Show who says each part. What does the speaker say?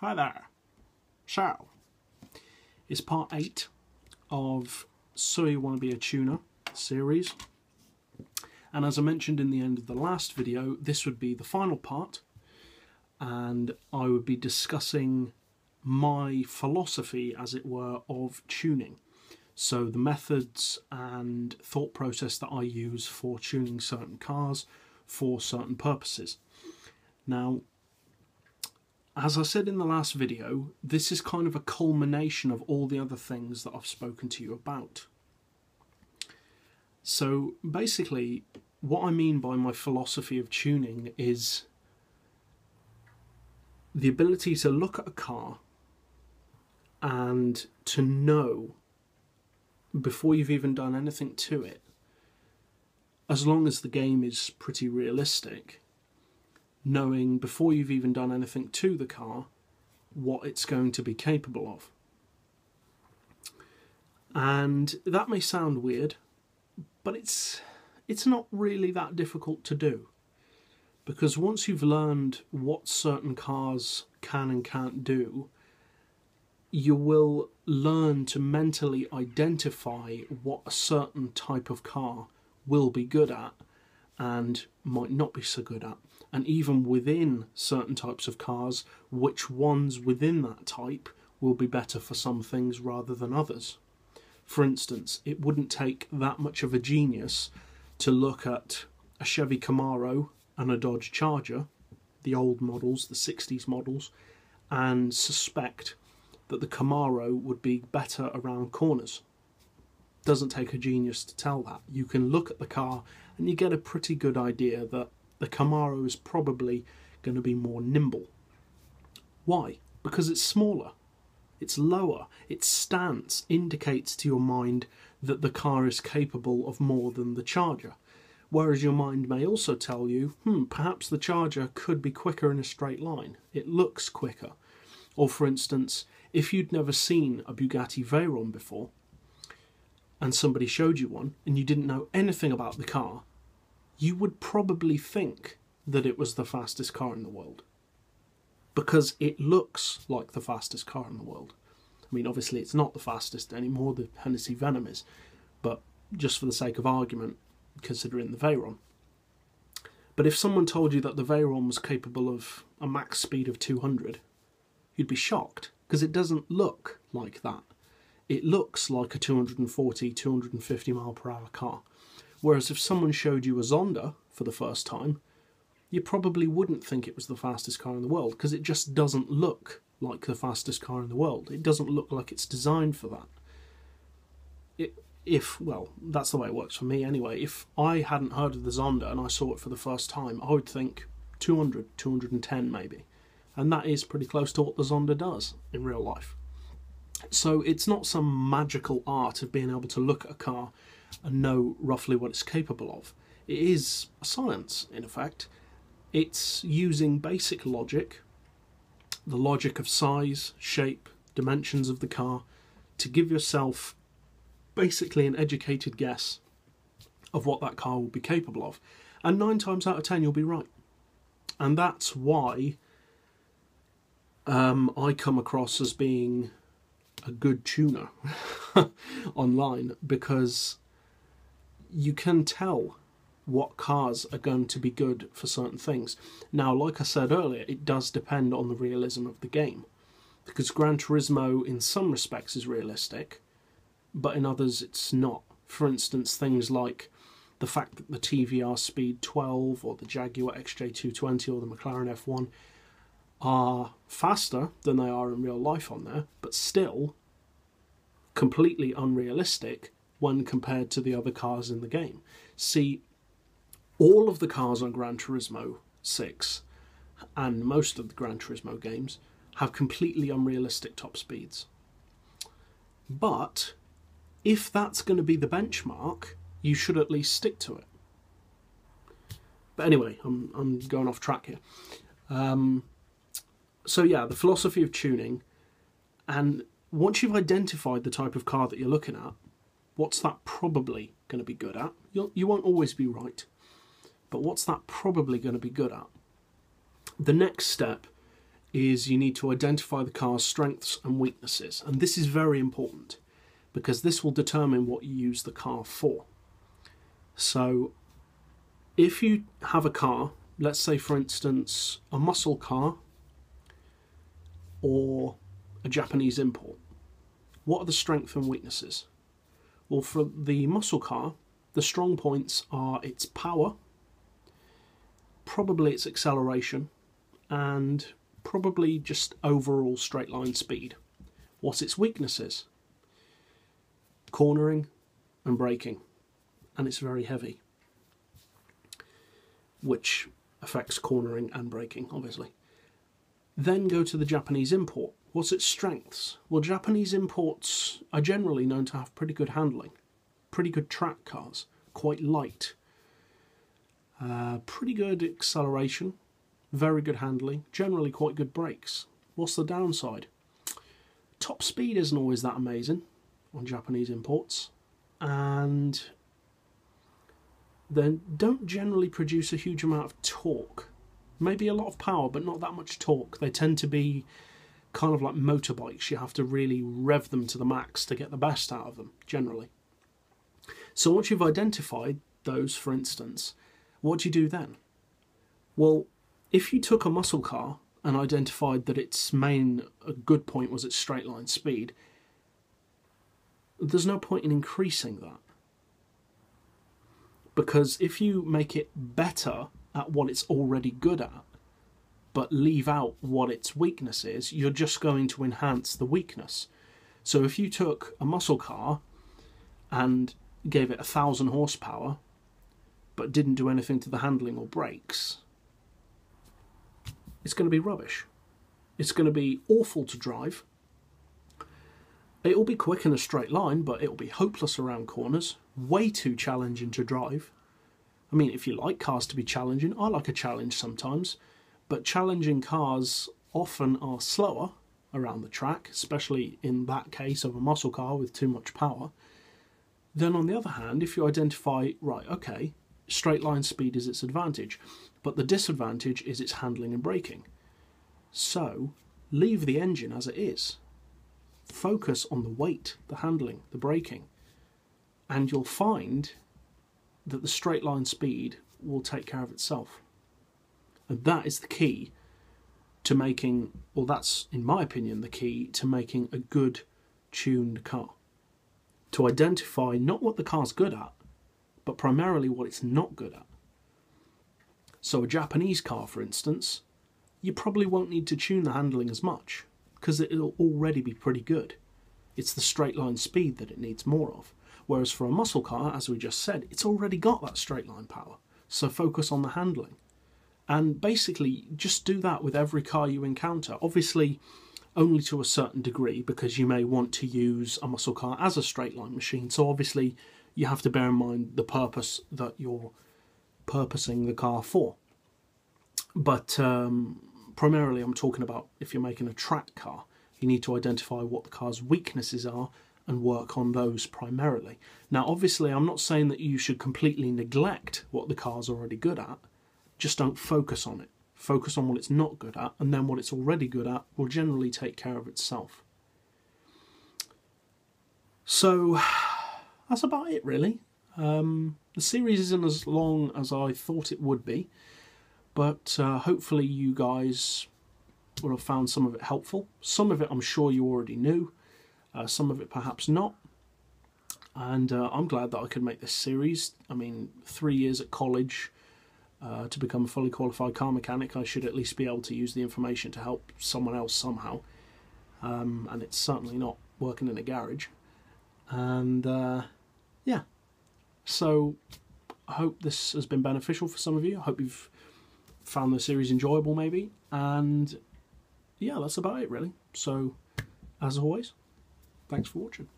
Speaker 1: Hi there. So, it's part 8 of So You Want to Be a Tuner series. And as I mentioned in the end of the last video, this would be the final part. And I would be discussing my philosophy, as it were, of tuning. So the methods and thought process that I use for tuning certain cars for certain purposes. Now, as I said in the last video, this is kind of a culmination of all the other things that I've spoken to you about. So basically, what I mean by my philosophy of tuning is the ability to look at a car and to know, before you've even done anything to it, as long as the game is pretty realistic, knowing before you've even done anything to the car what it's going to be capable of. And that may sound weird, but it's not really that difficult to do, because once you've learned what certain cars can and can't do, you will learn to mentally identify what a certain type of car will be good at and might not be so good at. And even within certain types of cars, which ones within that type will be better for some things rather than others. For instance, it wouldn't take that much of a genius to look at a Chevy Camaro and a Dodge Charger, the old models, the 60s models, and suspect that the Camaro would be better around corners. Doesn't take a genius to tell that. You can look at the car and you get a pretty good idea that the Camaro is probably going to be more nimble. Why? Because it's smaller, it's lower, its stance indicates to your mind that the car is capable of more than the Charger. Whereas your mind may also tell you, perhaps the Charger could be quicker in a straight line. It looks quicker. Or for instance, if you'd never seen a Bugatti Veyron before, and somebody showed you one, and you didn't know anything about the car, you would probably think that it was the fastest car in the world, because it looks like the fastest car in the world. I mean, obviously it's not the fastest anymore, the Hennessy Venom is, but just for the sake of argument, considering the Veyron. But if someone told you that the Veyron was capable of a max speed of 200, you'd be shocked, because it doesn't look like that. It looks like a 240, 250 mile per hour car. Whereas if someone showed you a Zonda for the first time, you probably wouldn't think it was the fastest car in the world, because it just doesn't look like the fastest car in the world. It doesn't look like it's designed for that. Well, that's the way it works for me anyway. If I hadn't heard of the Zonda and I saw it for the first time, I would think 200, 210 maybe. And that is pretty close to what the Zonda does in real life. So it's not some magical art of being able to look at a car and know roughly what it's capable of. It is a science, in effect. It's using basic logic, the logic of size, shape, dimensions of the car, to give yourself basically an educated guess of what that car will be capable of. And 9 times out of 10 you'll be right. And that's why I come across as being a good tuner online, because you can tell what cars are going to be good for certain things. Now, like I said earlier, it does depend on the realism of the game, because Gran Turismo in some respects is realistic, but in others it's not. For instance, things like the fact that the TVR Speed 12 or the Jaguar XJ220 or the McLaren F1 are faster than they are in real life on there, but still completely unrealistic when compared to the other cars in the game. See, all of the cars on Gran Turismo 6 and most of the Gran Turismo games have completely unrealistic top speeds. But if that's going to be the benchmark, you should at least stick to it. But anyway, I'm going off track here. So yeah, the philosophy of tuning, and once you've identified the type of car that you're looking at, what's that probably going to be good at? You won't always be right, but what's that probably going to be good at? The next step is you need to identify the car's strengths and weaknesses. And this is very important because this will determine what you use the car for. So if you have a car, let's say for instance a muscle car or a Japanese import, what are the strengths and weaknesses? Well, for the muscle car, the strong points are its power, probably its acceleration, and probably just overall straight line speed. What's its weaknesses? Cornering and braking, and it's very heavy, which affects cornering and braking, obviously. Then go to the Japanese import. What's its strengths? Well, Japanese imports are generally known to have pretty good handling, pretty good track cars, quite light, pretty good acceleration, very good handling, generally quite good brakes. What's the downside? Top speed isn't always that amazing on Japanese imports, and they don't generally produce a huge amount of torque. Maybe a lot of power, but not that much torque. They tend to be kind of like motorbikes. You have to really rev them to the max to get the best out of them, generally. So once you've identified those, for instance, what do you do then? Well, if you took a muscle car and identified that its main good point was its straight line speed, there's no point in increasing that. Because if you make it better at what it's already good at, but leave out what its weakness is, you're just going to enhance the weakness. So if you took a muscle car and gave it 1,000 horsepower, but didn't do anything to the handling or brakes, it's going to be rubbish. It's going to be awful to drive. It'll be quick in a straight line, but it'll be hopeless around corners, way too challenging to drive. I mean, if you like cars to be challenging, I like a challenge sometimes, but challenging cars often are slower around the track, especially in that case of a muscle car with too much power. Then on the other hand, if you identify, right, okay, straight line speed is its advantage, but the disadvantage is its handling and braking. So leave the engine as it is. Focus on the weight, the handling, the braking, and you'll find that the straight line speed will take care of itself. And that is the key to making, well, that's, in my opinion, the key to making a good tuned car. To identify not what the car's good at, but primarily what it's not good at. So a Japanese car, for instance, you probably won't need to tune the handling as much, because it'll already be pretty good. It's the straight line speed that it needs more of. Whereas for a muscle car, as we just said, it's already got that straight line power. So focus on the handling. And basically, just do that with every car you encounter. Obviously, only to a certain degree, because you may want to use a muscle car as a straight line machine. So obviously, you have to bear in mind the purpose that you're purposing the car for. But primarily, I'm talking about if you're making a track car, you need to identify what the car's weaknesses are and work on those primarily. Now, obviously, I'm not saying that you should completely neglect what the car's already good at. Just don't focus on it. Focus on what it's not good at, and then what it's already good at will generally take care of itself. So that's about it, really. The series isn't as long as I thought it would be, but hopefully you guys will have found some of it helpful. Some of it I'm sure you already knew, some of it perhaps not. And I'm glad that I could make this series. I mean, 3 years at college to become a fully qualified car mechanic, I should at least be able to use the information to help someone else somehow. And it's certainly not working in a garage. And yeah, so I hope this has been beneficial for some of you. I hope you've found the series enjoyable maybe. And yeah, that's about it really. So as always, thanks for watching.